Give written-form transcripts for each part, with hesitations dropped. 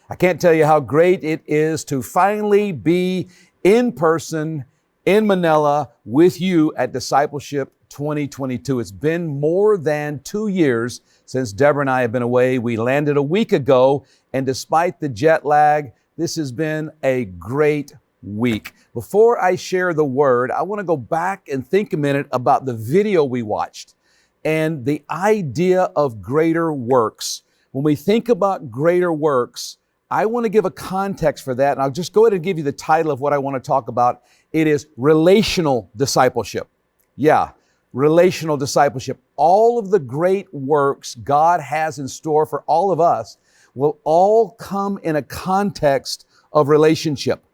I can't tell you how great it is to finally be in person in Manila with you at Discipleship 2022. It's been more than 2 years since Deborah and I have been away. We landed a week ago, and despite the jet lag, this has been a great week. Before I share the word, I want to go back and think a minute about the video we watched and the idea of greater works. When we think about greater works, I want to give a context for that, and I'll just go ahead and give you the title of what I want to talk about. It is relational discipleship. Yeah, relational discipleship. All of the great works God has in store for all of us will all come in a context of relationship.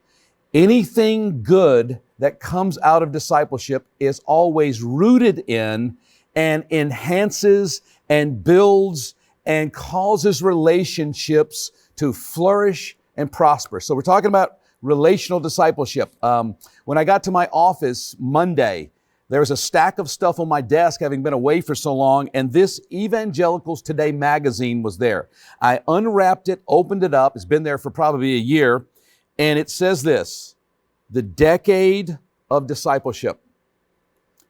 Anything good that comes out of discipleship is always rooted in and enhances and builds and causes relationships to flourish and prosper. So we're talking about relational discipleship. When I got to my office Monday, there was a stack of stuff on my desk, having been away for so long, and this Evangelicals Today magazine was there. I unwrapped it, opened it up. It's been there for probably a year, and it says this: the decade of discipleship.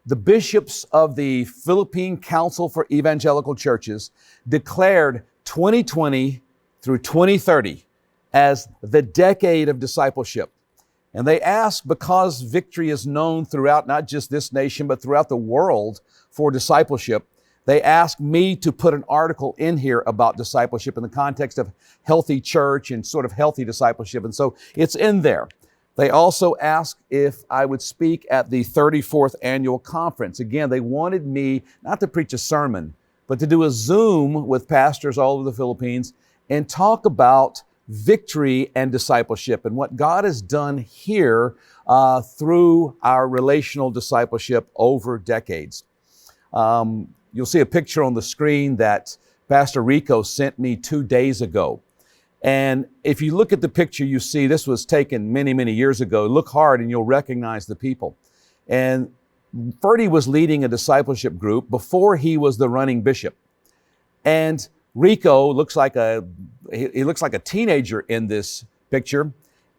The bishops of the Philippine Council for Evangelical Churches declared 2020 through 2030 as the decade of discipleship. And they asked, because victory is known throughout not just this nation, but throughout the world for discipleship, they asked me to put an article in here about discipleship in the context of healthy church and sort of healthy discipleship. And so it's in there. They also asked if I would speak at the 34th annual conference. Again, they wanted me not to preach a sermon, but to do a Zoom with pastors all over the Philippines and talk about victory and discipleship and what God has done here through our relational discipleship over decades. You'll see a picture on the screen that Pastor Rico sent me 2 days ago. And if you look at the picture, you see this was taken many, many years ago. Look hard and you'll recognize the people. And Ferdy was leading a discipleship group before he was the running bishop. And Rico looks like a teenager in this picture.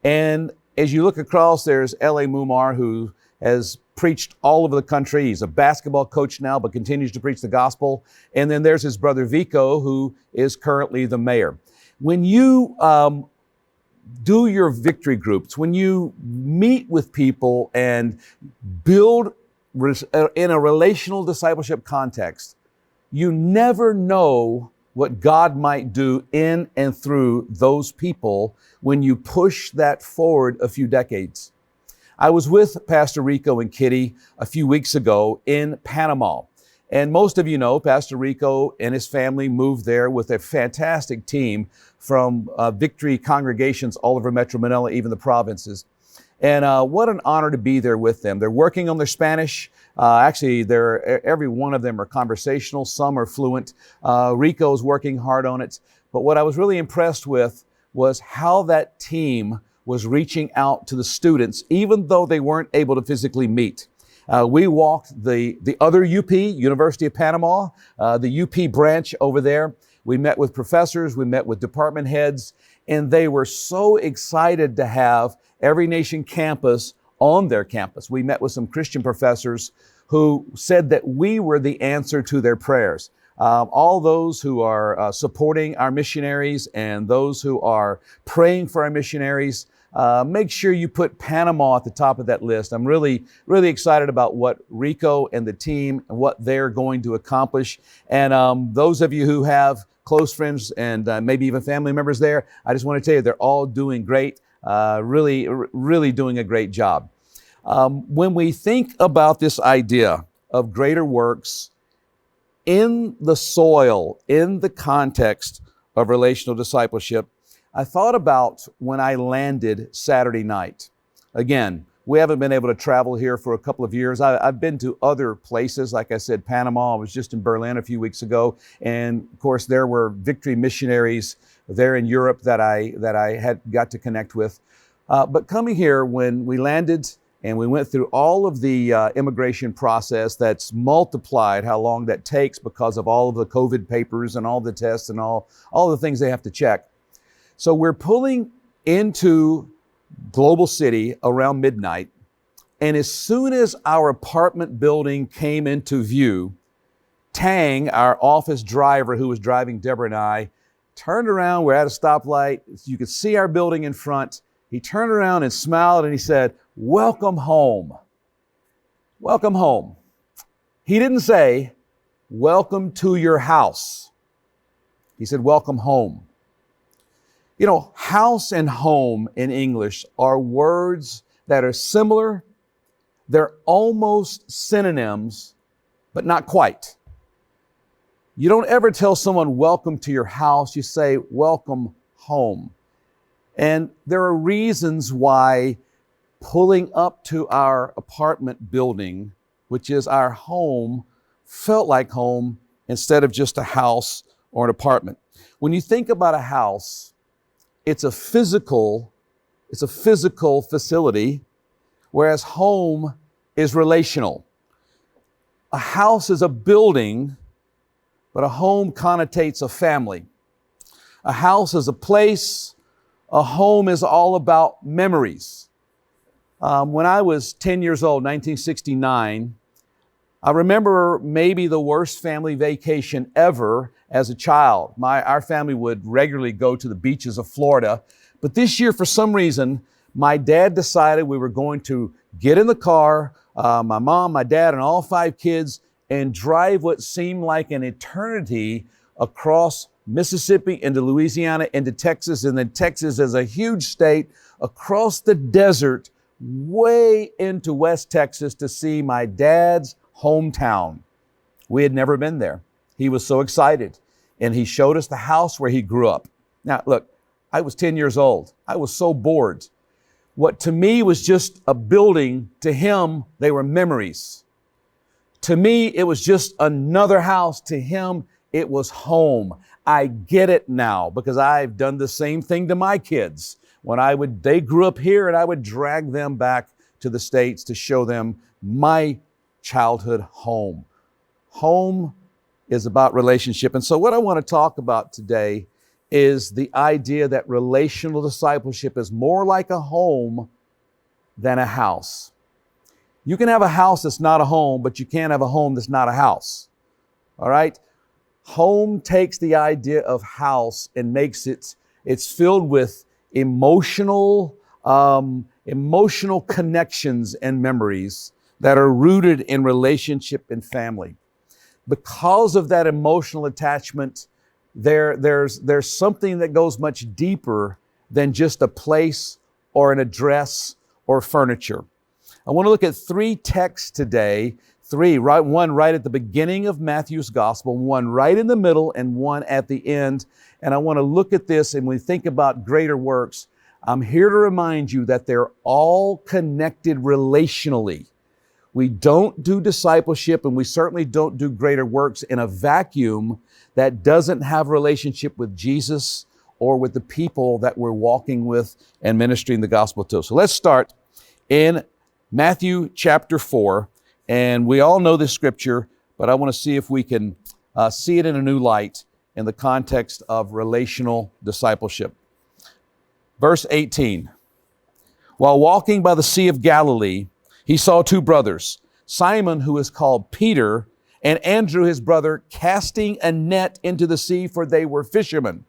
And as you look across, there's L.A. Mumar, who has preached all over the country. He's a basketball coach now, but continues to preach the gospel. And then there's his brother Vico, who is currently the mayor. When you do your victory groups, when you meet with people and build in a relational discipleship context, you never know what God might do in and through those people when you push that forward a few decades. I was with Pastor Rico and Kitty a few weeks ago in Panama. And most of you know, Pastor Rico and his family moved there with a fantastic team from Victory congregations all over Metro Manila, even the provinces. And what an honor to be there with them. They're working on their Spanish. Actually, every one of them are conversational. Some are fluent. Rico's working hard on it. But what I was really impressed with was how that team was reaching out to the students, even though they weren't able to physically meet. We walked the other UP, University of Panama, the UP branch over there. We met with professors, we met with department heads, and they were so excited to have Every Nation campus on their campus. We met with some Christian professors who said that we were the answer to their prayers. All those who are supporting our missionaries and those who are praying for our missionaries, make sure you put Panama at the top of that list. I'm really, really excited about what Rico and the team and what they're going to accomplish. And those of you who have close friends and maybe even family members there, I just want to tell you they're all doing great, really doing a great job. When we think about this idea of greater works in the soil, in the context of relational discipleship, I thought about when I landed Saturday night. Again, we haven't been able to travel here for a couple of years. I've been to other places. Like I said, Panama. I was just in Berlin a few weeks ago. And of course, there were Victory missionaries there in Europe that I had got to connect with. But coming here, when we landed and we went through all of the immigration process that's multiplied how long that takes because of all of the COVID papers and all the tests and all the things they have to check. So we're pulling into Global City around midnight. And as soon as our apartment building came into view, Tang, our office driver who was driving Deborah and I, turned around. We're at a stoplight. You could see our building in front. He turned around and smiled and he said, "Welcome home. Welcome home." He didn't say, "Welcome to your house." He said, "Welcome home." You know, house and home in English are words that are similar. They're almost synonyms, but not quite. You don't ever tell someone, "Welcome to your house." You say, "Welcome home." And there are reasons why pulling up to our apartment building, which is our home, felt like home instead of just a house or an apartment. When you think about a house, it's a physical facility, whereas home is relational. A house is a building, but a home connotates a family. A house is a place. A home is all about memories. When I was 10 years old, 1969, I remember maybe the worst family vacation ever as a child. Our family would regularly go to the beaches of Florida, but this year, for some reason, my dad decided we were going to get in the car, my mom, my dad, and all 5 kids, and drive what seemed like an eternity across Mississippi into Louisiana, into Texas, and then Texas as a huge state, across the desert, way into West Texas to see my dad's hometown. We had never been there. He was so excited, and he showed us the house where he grew up. Now, look, I was 10 years old. I was so bored. What to me was just a building, to him, they were memories. To me, it was just another house. To him, it was home. I get it now because I've done the same thing to my kids. They grew up here and I would drag them back to the States to show them my childhood home. Home is about relationship. And so what I want to talk about today is the idea that relational discipleship is more like a home than a house. You can have a house that's not a home, but you can't have a home that's not a house. All right? Home takes the idea of house and makes it's filled with emotional connections and memories that are rooted in relationship and family. Because of that emotional attachment, there's something that goes much deeper than just a place or an address or furniture. I want to look at 3 texts today. 3, right? One right at the beginning of Matthew's gospel, one right in the middle, and one at the end. And I want to look at this, and when we think about greater works, I'm here to remind you that they're all connected relationally. We don't do discipleship, and we certainly don't do greater works in a vacuum that doesn't have relationship with Jesus or with the people that we're walking with and ministering the gospel to. So let's start in Matthew chapter 4. And we all know this scripture, but I want to see if we can see it in a new light in the context of relational discipleship. Verse 18, while walking by the Sea of Galilee, he saw 2 brothers, Simon, who is called Peter, and Andrew, his brother, casting a net into the sea, for they were fishermen.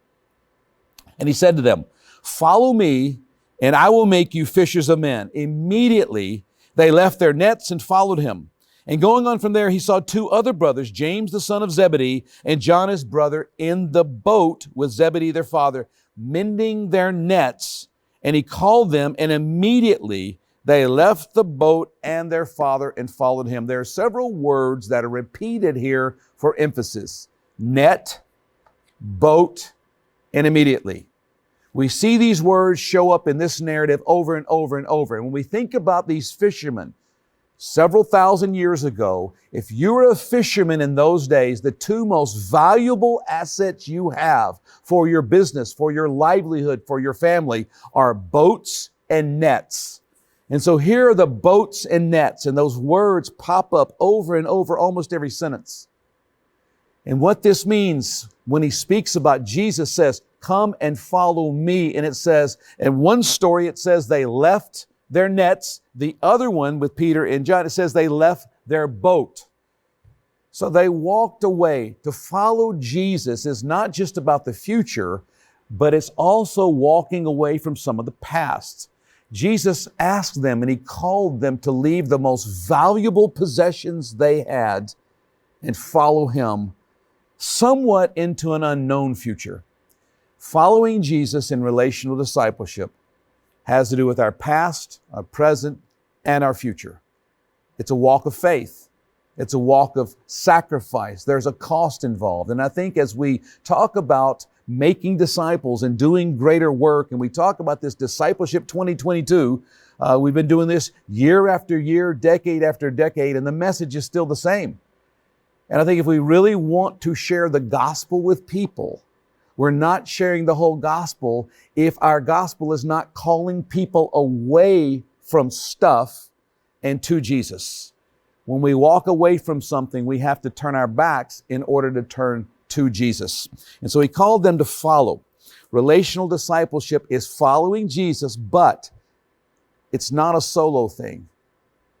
And he said to them, "Follow me, and I will make you fishers of men." Immediately, they left their nets and followed him. And going on from there, he saw 2 other brothers, James the son of Zebedee and John his brother, in the boat with Zebedee their father, mending their nets. And he called them, and immediately they left the boat and their father and followed him. There are several words that are repeated here for emphasis: net, boat, and immediately. We see these words show up in this narrative over and over and over. And when we think about these fishermen, several thousand years ago, if you were a fisherman in those days, the 2 most valuable assets you have for your business, for your livelihood, for your family are boats and nets. And so here are the boats and nets, and those words pop up over and over almost every sentence. And what this means when he speaks about Jesus says, come and follow me. And it says, in one story, it says they left their nets. The other one with Peter and John, it says they left their boat. So they walked away. To follow Jesus is not just about the future, but it's also walking away from some of the past. Jesus asked them and he called them to leave the most valuable possessions they had and follow him somewhat into an unknown future. Following Jesus in relational discipleship has to do with our past, our present, and our future. It's a walk of faith. It's a walk of sacrifice. There's a cost involved. And I think as we talk about making disciples and doing greater work, and we talk about this Discipleship 2022, we've been doing this year after year, decade after decade, and the message is still the same. And I think if we really want to share the gospel with people, we're not sharing the whole gospel if our gospel is not calling people away from stuff and to Jesus. When we walk away from something, we have to turn our backs in order to turn to Jesus. And so he called them to follow. Relational discipleship is following Jesus, but it's not a solo thing.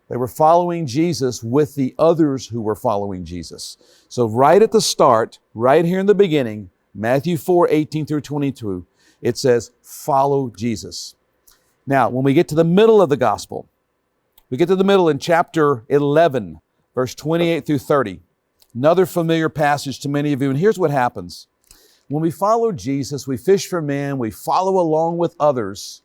They were following Jesus with the others who were following Jesus. So right at the start, right here in the beginning, Matthew 4:18-22, it says, follow Jesus. Now, when we get to the middle of the gospel, we get to the middle in chapter 11, verse 28-30. Another familiar passage to many of you. And here's what happens. When we follow Jesus, we fish for men, we follow along with others.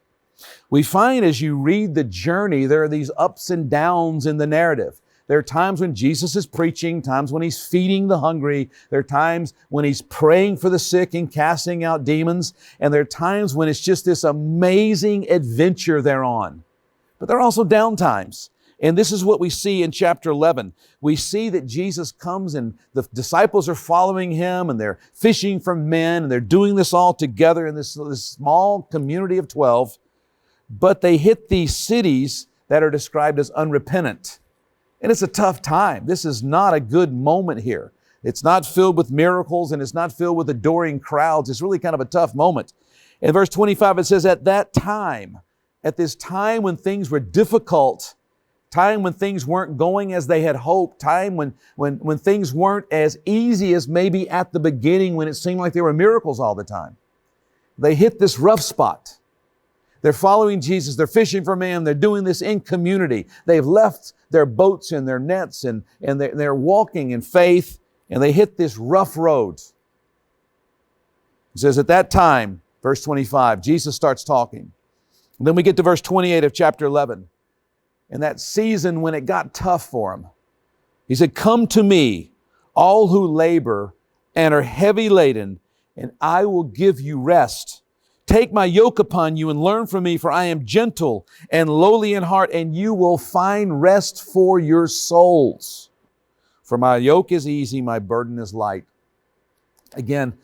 We find as you read the journey, there are these ups and downs in the narrative. There are times when Jesus is preaching, times when he's feeding the hungry. There are times when he's praying for the sick and casting out demons. And there are times when it's just this amazing adventure they're on. But there are also down times. And this is what we see in chapter 11. We see that Jesus comes and the disciples are following him and they're fishing for men and they're doing this all together in this small community of 12. But they hit these cities that are described as unrepentant. And it's a tough time. This is not a good moment here. It's not filled with miracles and it's not filled with adoring crowds. It's really kind of a tough moment. In verse 25, it says, at that time, at this time when things were difficult, time when things weren't going as they had hoped, time when things weren't as easy as maybe at the beginning when it seemed like there were miracles all the time. They hit this rough spot. They're following Jesus. They're fishing for man. They're doing this in community. They've left their boats and their nets and they're walking in faith and they hit this rough road. It says at that time, verse 25, Jesus starts talking. And then we get to verse 28 of chapter 11. And that season when it got tough for him, he said, come to me, all who labor and are heavy laden, and I will give you rest. Take my yoke upon you and learn from me, for I am gentle and lowly in heart, and you will find rest for your souls. For my yoke is easy, my burden is light. Again,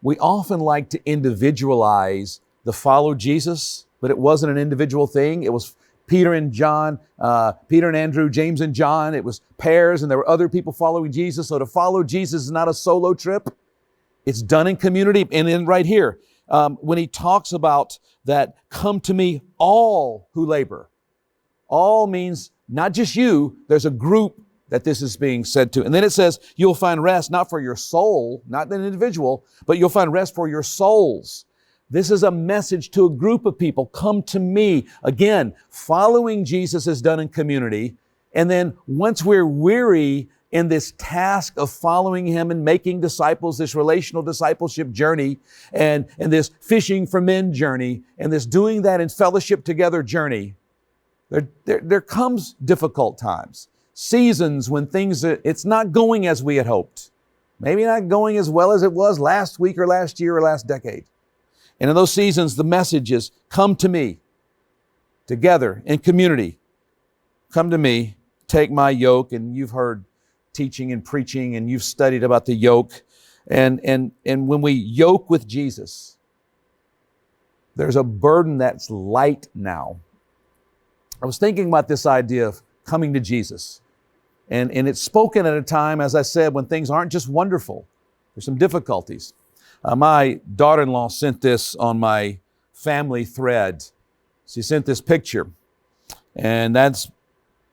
we often like to individualize the follow Jesus, but it wasn't an individual thing. It was Peter and John, Peter and Andrew, James and John. It was pairs, and there were other people following Jesus. So to follow Jesus is not a solo trip. It's done in community. And then right here, when he talks about that, come to me, all who labor. All means not just you. There's a group that this is being said to. And then it says, you'll find rest, not for your soul, not an individual, but you'll find rest for your souls. This is a message to a group of people. Come to me. Again, following Jesus is done in community. And then once we're weary in this task of following him and making disciples, this relational discipleship journey and this fishing for men journey and this doing that in fellowship together journey, there comes difficult times, seasons when it's not going as we had hoped. Maybe not going as well as it was last week or last year or last decade. And in those seasons, the message is, come to me, together in community. Come to me, take my yoke. And you've heard teaching and preaching, and you've studied about the yoke. And when we yoke with Jesus, there's a burden that's light now. I was thinking about this idea of coming to Jesus. And it's spoken at a time, as I said, when things aren't just wonderful. There's some difficulties. My daughter-in-law sent this on my family thread. She sent this picture, and that's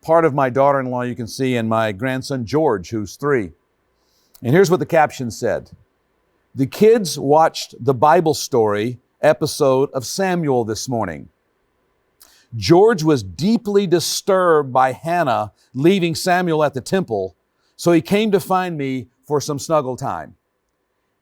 part of my daughter-in-law you can see, and my grandson George, who's 3. And here's what the caption said. The kids watched the Bible story episode of Samuel this morning. George was deeply disturbed by Hannah leaving Samuel at the temple, so he came to find me for some snuggle time.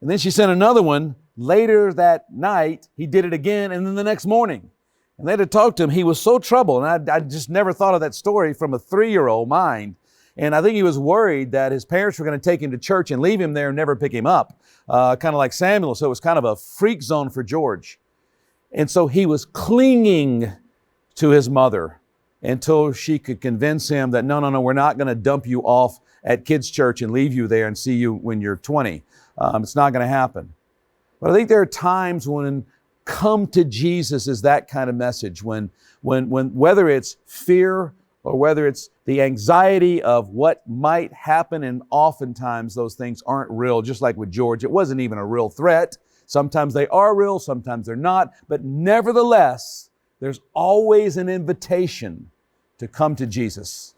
And then she sent another one. Later that night, he did it again, and then the next morning. And they had to talk to him. He was so troubled, and I just never thought of that story from a 3-year-old mind. And I think he was worried that his parents were going to take him to church and leave him there and never pick him up, kind of like Samuel. So it was kind of a freak zone for George. And so he was clinging to his mother until she could convince him that, no, we're not going to dump you off at kids' church and leave you there and see you when you're 20. It's not going to happen. But I think there are times when come to Jesus is that kind of message, when whether it's fear or whether it's the anxiety of what might happen, and oftentimes those things aren't real, just like with George. It wasn't even a real threat. Sometimes they are real, sometimes they're not, but nevertheless, there's always an invitation to come to Jesus.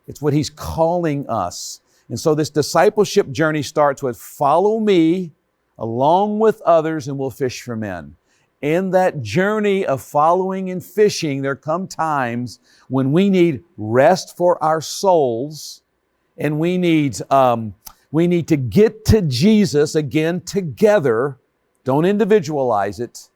It's what He's calling us. And so this discipleship journey starts with follow me along with others and we'll fish for men. In that journey of following and fishing, there come times when we need rest for our souls, and we need to get to Jesus again together. Don't individualize it.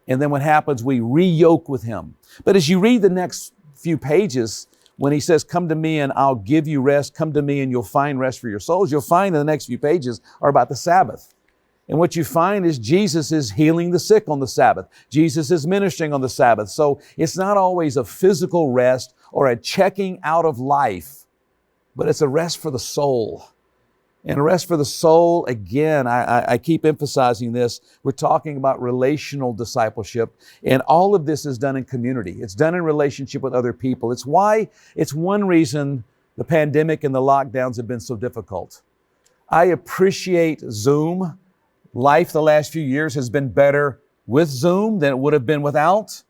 And then what happens? We re-yoke with Him. But as you read the next few pages, when He says, come to me and I'll give you rest, come to me and you'll find rest for your souls, you'll find in the next few pages are about the Sabbath. And what you find is Jesus is healing the sick on the Sabbath. Jesus is ministering on the Sabbath. So it's not always a physical rest or a checking out of life, but it's a rest for the soul. And a rest for the soul, again, I keep emphasizing this. We're talking about relational discipleship, and all of this is done in community. It's done in relationship with other people. It's one reason the pandemic and the lockdowns have been so difficult. I appreciate Zoom. Life the last few years has been better with Zoom than it would have been without,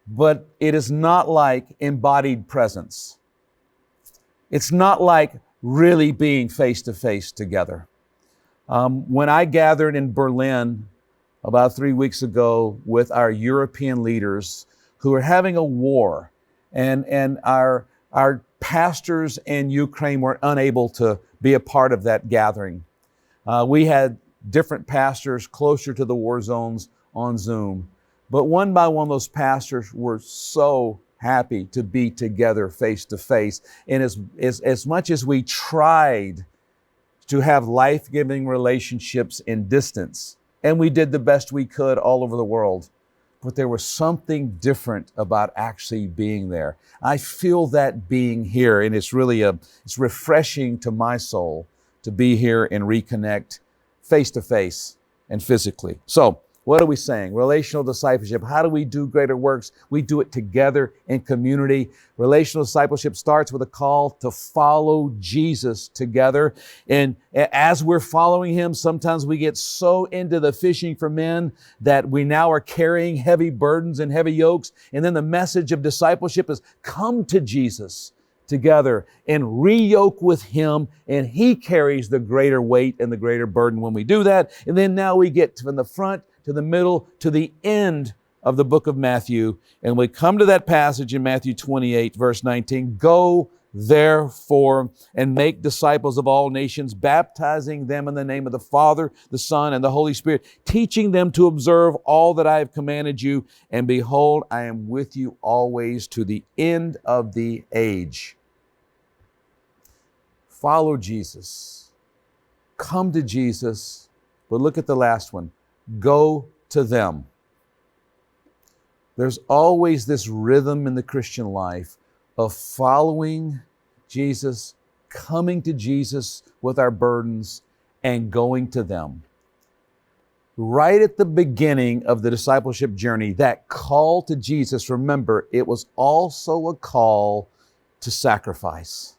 but it is not like embodied presence. It's not like really being face-to-face together. When I gathered in Berlin about 3 weeks ago with our European leaders who are having a war, and our pastors in Ukraine were unable to be a part of that gathering. We had different pastors closer to the war zones on Zoom. But one by one, those pastors were so happy to be together face to face. And as much as we tried to have life-giving relationships in distance, and we did the best we could all over the world, but there was something different about actually being there. I feel that being here, and it's really it's refreshing to my soul to be here and reconnect face to face and physically. So, what are we saying? Relational discipleship. How do we do greater works? We do it together in community. Relational discipleship starts with a call to follow Jesus together. And as we're following Him, sometimes we get so into the fishing for men that we now are carrying heavy burdens and heavy yokes. And then the message of discipleship is come to Jesus together and re-yoke with Him, and He carries the greater weight and the greater burden when we do that. And then now we get from the front to the middle to the end of the book of Matthew, and we come to that passage in Matthew 28, verse 19. Go therefore and make disciples of all nations, baptizing them in the name of the Father, the Son, and the Holy Spirit, teaching them to observe all that I have commanded you. And behold, I am with you always to the end of the age. Follow Jesus. Come to Jesus. But look at the last one. Go to them. There's always this rhythm in the Christian life of following Jesus, coming to Jesus with our burdens, and going to them. Right at the beginning of the discipleship journey, that call to Jesus, remember, it was also a call to sacrifice.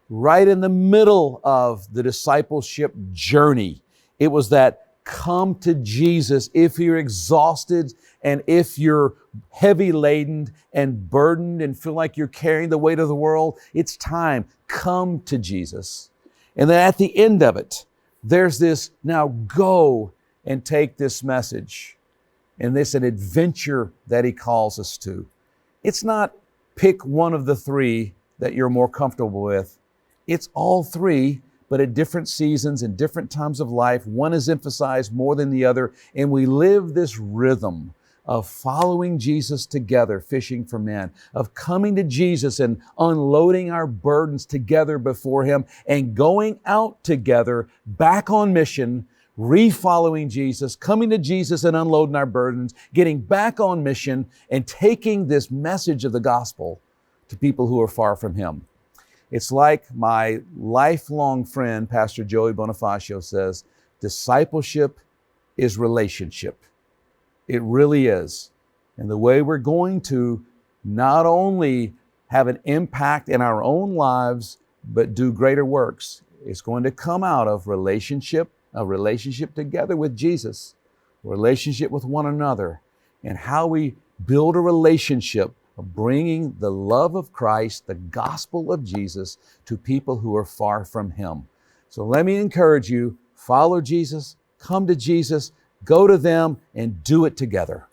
right in the middle of the discipleship journey. It was that come to Jesus if you're exhausted and if you're heavy laden and burdened and feel like you're carrying the weight of the world. It's time. Come to Jesus. And then at the end of it, there's this, now go and take this message. And this an adventure that he calls us to. It's not pick one of the three that you're more comfortable with. It's all three, but at different seasons and different times of life. One is emphasized more than the other. And we live this rhythm of following Jesus together, fishing for men, of coming to Jesus and unloading our burdens together before him and going out together back on mission, re-following Jesus, coming to Jesus and unloading our burdens, getting back on mission and taking this message of the gospel to people who are far from him. It's like my lifelong friend, Pastor Joey Bonifacio says, discipleship is relationship. It really is. And the way we're going to not only have an impact in our own lives, but do greater works, it's going to come out of relationship, a relationship together with Jesus, a relationship with one another, and how we build a relationship of bringing the love of Christ, the gospel of Jesus, to people who are far from him. So let me encourage you, follow Jesus, come to Jesus, go to them, and do it together.